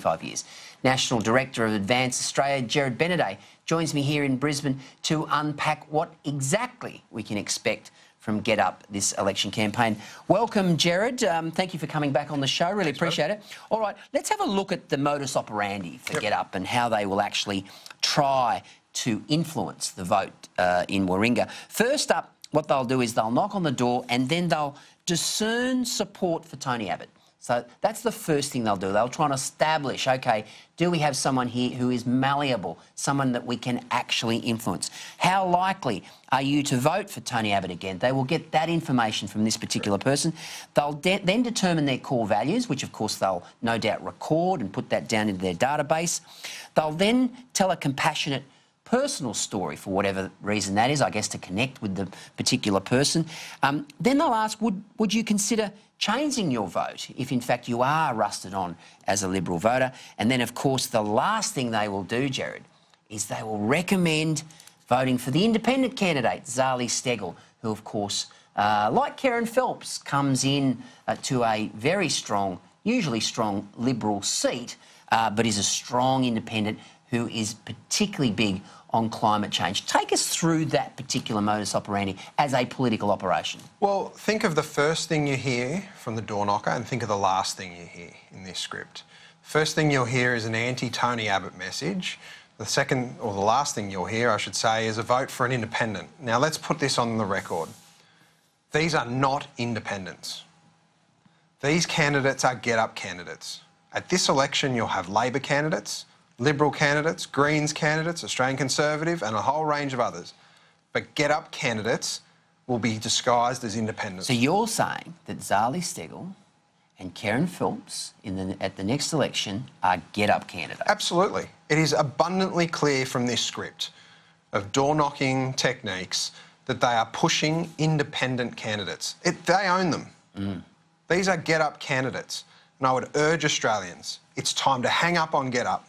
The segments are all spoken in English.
25 years. National Director of Advance Australia, Benedet, joins me here in Brisbane to unpack what exactly we can expect from GetUp this election campaign. Welcome, Jared. Thank you for coming back on the show. Really appreciate it. All right, let's have a look at the modus operandi for GetUp and how they will actually try to influence the vote in Warringah. First up, what they'll do is they'll knock on the door and then they'll discern support for Tony Abbott. So that's the first thing they'll do. They'll try and establish, OK, do we have someone here who is malleable, someone that we can actually influence? How likely are you to vote for Tony Abbott again? They will get that information from this particular person. They'll then determine their core values, which of course they'll no doubt record and put that down into their database. They'll then tell a compassionate personal story for whatever reason that is, I guess, to connect with the particular person. Then they'll ask, would you consider changing your vote if, in fact, you are rusted on as a Liberal voter? And then, of course, the last thing they will do, Jared, is they will recommend voting for the independent candidate, Zali Steggall, who, of course, like Kerryn Phelps, comes in to a very strong, usually strong Liberal seat, but is a strong independent who is particularly big on climate change. Take us through that particular modus operandi as a political operation. Well, think of the first thing you hear from the door knocker and think of the last thing you hear in this script. First thing you'll hear is an anti-Tony Abbott message. The second, or the last thing you'll hear, I should say, is a vote for an independent. Now, let's put this on the record. These are not independents. These candidates are GetUp candidates. At this election, you'll have Labor candidates, Liberal candidates, Greens candidates, Australian Conservative and a whole range of others. But GetUp candidates will be disguised as independents. So you're saying that Zali Steggall and Kerryn Phelps at the next election are GetUp candidates? Absolutely. It is abundantly clear from this script of door-knocking techniques that they are pushing independent candidates. They own them. These are GetUp candidates. And I would urge Australians, it's time to hang up on GetUp.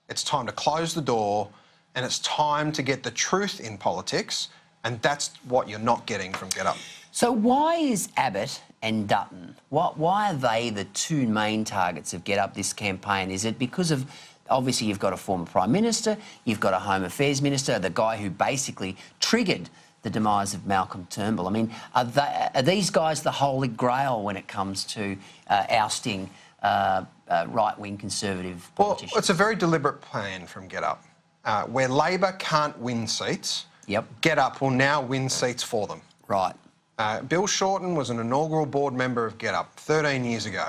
It's time to close the door and it's time to get the truth in politics, and that's what you're not getting from GetUp. So why is Abbott and Dutton, why are they the two main targets of GetUp this campaign? Is it because of, obviously you've got a former Prime Minister, you've got a Home Affairs Minister, the guy who basically triggered the demise of Malcolm Turnbull? I mean, are these guys the holy grail when it comes to ousting right-wing Conservative politicians? Well, it's a very deliberate plan from GetUp. Where Labor can't win seats, GetUp will now win seats for them. Right. Bill Shorten was an inaugural board member of GetUp 13 years ago.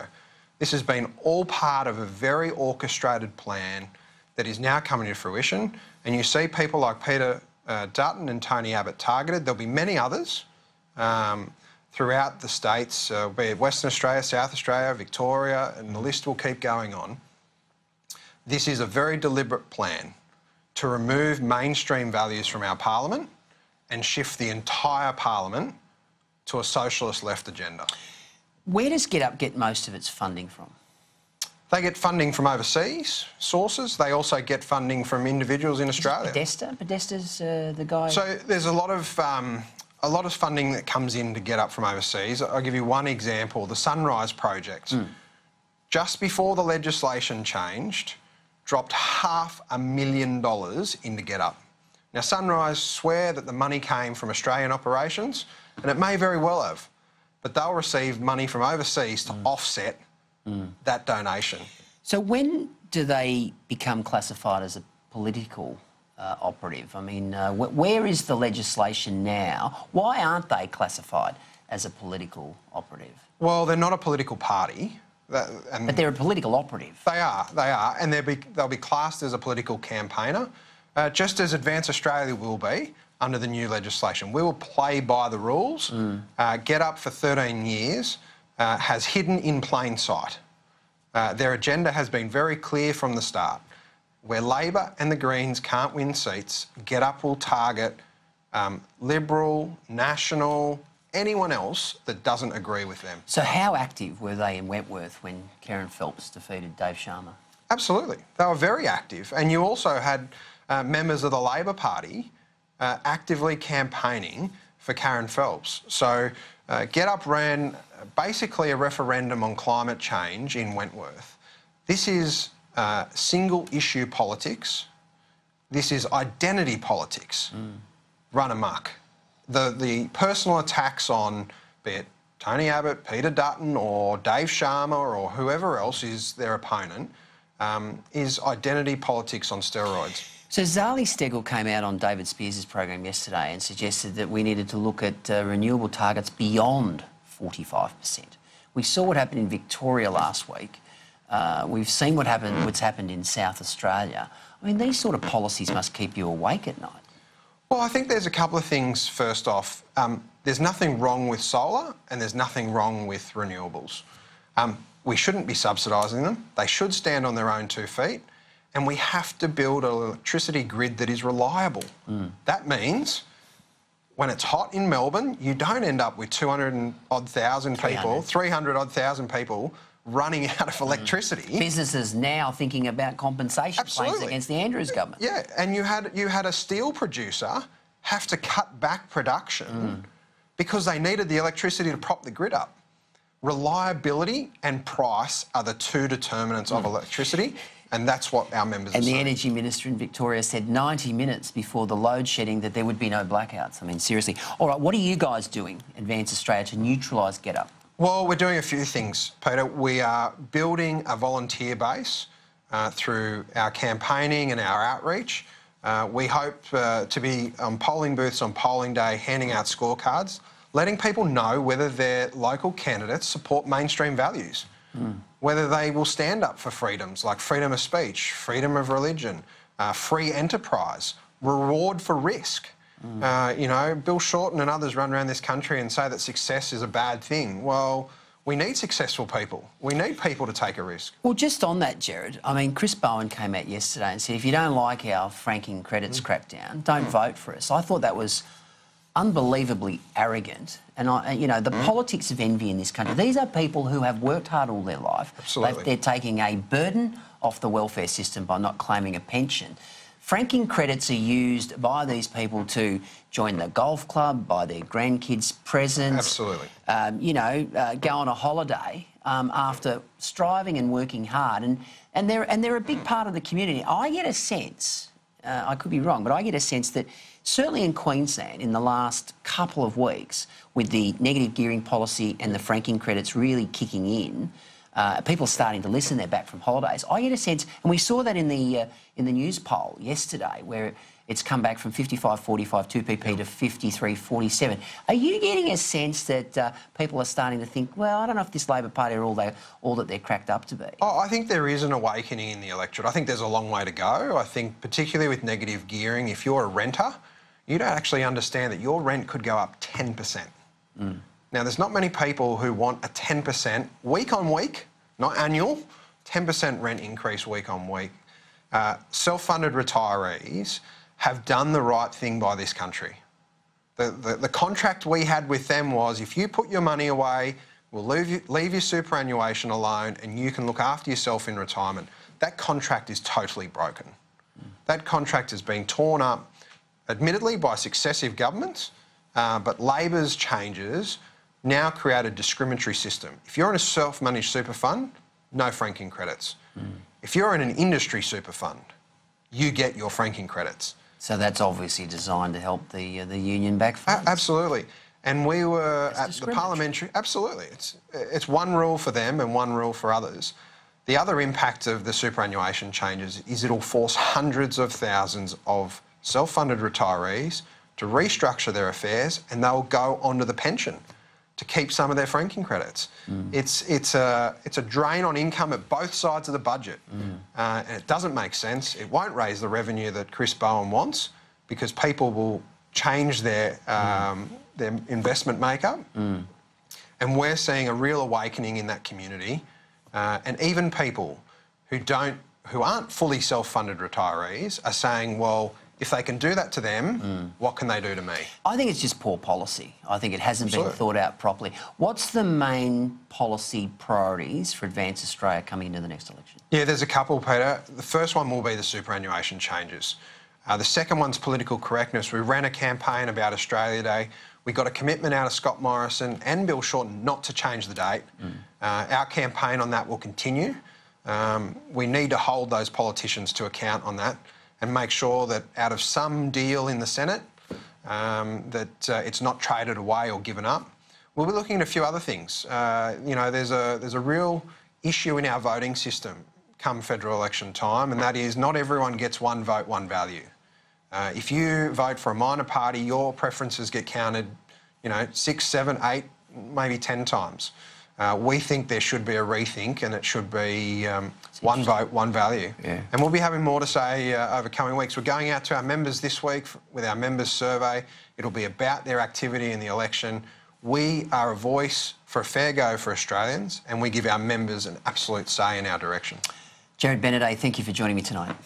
This has been all part of a very orchestrated plan that is now coming to fruition, and you see people like Peter Dutton and Tony Abbott targeted. There'll be many others throughout the states, be it Western Australia, South Australia, Victoria, and the list will keep going on. This is a very deliberate plan to remove mainstream values from our parliament and shift the entire parliament to a socialist left agenda. Where does GetUp get most of its funding from? They get funding from overseas sources. They also get funding from individuals in Australia. Podesta's the guy? So there's a lot of funding that comes in to GetUp from overseas. I'll give you one example, the Sunrise Project. Just before the legislation changed, dropped $500,000 into GetUp. Now, Sunrise swear that the money came from Australian operations, and it may very well have, but they'll receive money from overseas to offset that donation. So when do they become classified as a political operative? I mean, where is the legislation now? Why aren't they classified as a political operative? Well, they're not a political party. But they're a political operative. They are, and they'll be classed as a political campaigner, just as Advance Australia will be under the new legislation. We will play by the rules. GetUp for 13 years has hidden in plain sight. Their agenda has been very clear from the start. Where Labor and the Greens can't win seats, GetUp will target Liberal, National, anyone else that doesn't agree with them. So how active were they in Wentworth when Kerryn Phelps defeated Dave Sharma? Absolutely. They were very active. And you also had members of the Labor Party actively campaigning for Kerryn Phelps. So GetUp ran basically a referendum on climate change in Wentworth. This is single issue politics. This is identity politics run amok. The personal attacks on, be it Tony Abbott, Peter Dutton or Dave Sharma or whoever else is their opponent, is identity politics on steroids. So Zali Steggall came out on David Spears' program yesterday and suggested that we needed to look at renewable targets beyond 45%. We saw what happened in Victoria last week. We've seen what's happened in South Australia. I mean, these sort of policies must keep you awake at night. Well, I think there's a couple of things. First off, there's nothing wrong with solar and there's nothing wrong with renewables. We shouldn't be subsidising them. They should stand on their own 2 feet. And we have to build an electricity grid that is reliable. That means when it's hot in Melbourne, you don't end up with 200,000 people, 300,000 people running out of electricity. Businesses now thinking about compensation claims against the Andrews government. Yeah, and you had a steel producer have to cut back production because they needed the electricity to prop the grid up. Reliability and price are the 2 determinants of electricity, and that's what our members are saying. And the Energy Minister in Victoria said 90 minutes before the load shedding that there would be no blackouts. I mean, seriously. All right, what are you guys doing, Advance Australia, to neutralise GetUp? Well, we're doing a few things, Peter. We are building a volunteer base through our campaigning and our outreach. We hope to be on polling booths on polling day, handing out scorecards, letting people know whether their local candidates support mainstream values, whether they will stand up for freedoms like freedom of speech, freedom of religion, free enterprise, reward for risk. You know, Bill Shorten and others run around this country and say that success is a bad thing. Well, we need successful people. We need people to take a risk. Well, just on that, Jared, I mean, Chris Bowen came out yesterday and said, if you don't like our franking credits crackdown, don't vote for us. I thought that was unbelievably arrogant. And, you know, the politics of envy in this country, these are people who have worked hard all their life. Absolutely. They're taking a burden off the welfare system by not claiming a pension. Franking credits are used by these people to join the golf club, buy their grandkids presents. Absolutely. You know, go on a holiday after striving and working hard. And they're a big part of the community. I get a sense, I could be wrong, but I get a sense that certainly in Queensland in the last couple of weeks, with the negative gearing policy and the franking credits really kicking in, people are starting to listen. They're back from holidays. I get a sense, and we saw that in the news poll yesterday, where it's come back from 55.45 2PP to 53.47. Are you getting a sense that people are starting to think, well, I don't know if this Labor Party are all that they're cracked up to be? Oh, I think there is an awakening in the electorate. I think there's a long way to go. I think particularly with negative gearing, if you're a renter, you don't actually understand that your rent could go up 10%. Now, there's not many people who want a 10% week on week, not annual, 10% rent increase week on week. Self-funded retirees have done the right thing by this country. The contract we had with them was, if you put your money away, we'll leave your superannuation alone and you can look after yourself in retirement. That contract is totally broken. That contract has been torn up, admittedly, by successive governments, but Labor's changes now create a discriminatory system. If you're in a self-managed super fund, no franking credits. If you're in an industry super fund, you get your franking credits. So that's obviously designed to help the union back funds. Absolutely. And we were at the parliamentary... Absolutely. It's one rule for them and one rule for others. The other impact of the superannuation changes is it'll force hundreds of thousands of self-funded retirees to restructure their affairs, and they'll go onto the pension to keep some of their franking credits. It's a drain on income at both sides of the budget, and it doesn't make sense. It won't raise the revenue that Chris Bowen wants, because people will change their investment makeup, and we're seeing a real awakening in that community, and even people who aren't fully self-funded retirees are saying, well, if they can do that to them, what can they do to me? I think it's just poor policy. I think it hasn't been thought out properly. What's the main policy priorities for Advance Australia coming into the next election? Yeah, there's a couple, Peter. The first one will be the superannuation changes. The second one's political correctness. We ran a campaign about Australia Day. We got a commitment out of Scott Morrison and Bill Shorten not to change the date. Our campaign on that will continue. We need to hold those politicians to account on that and make sure that out of some deal in the Senate, that it's not traded away or given up. We'll be looking at a few other things. You know, there's a real issue in our voting system come federal election time, and that is not everyone gets one vote, one value. If you vote for a minor party, your preferences get counted, you know, 6, 7, 8, maybe 10 times. We think there should be a rethink, and it should be one vote, one value. Yeah. And we'll be having more to say over coming weeks. We're going out to our members this week with our members survey. It'll be about their activity in the election. We are a voice for a fair go for Australians, and we give our members an absolute say in our direction. Gerard Benedet, thank you for joining me tonight.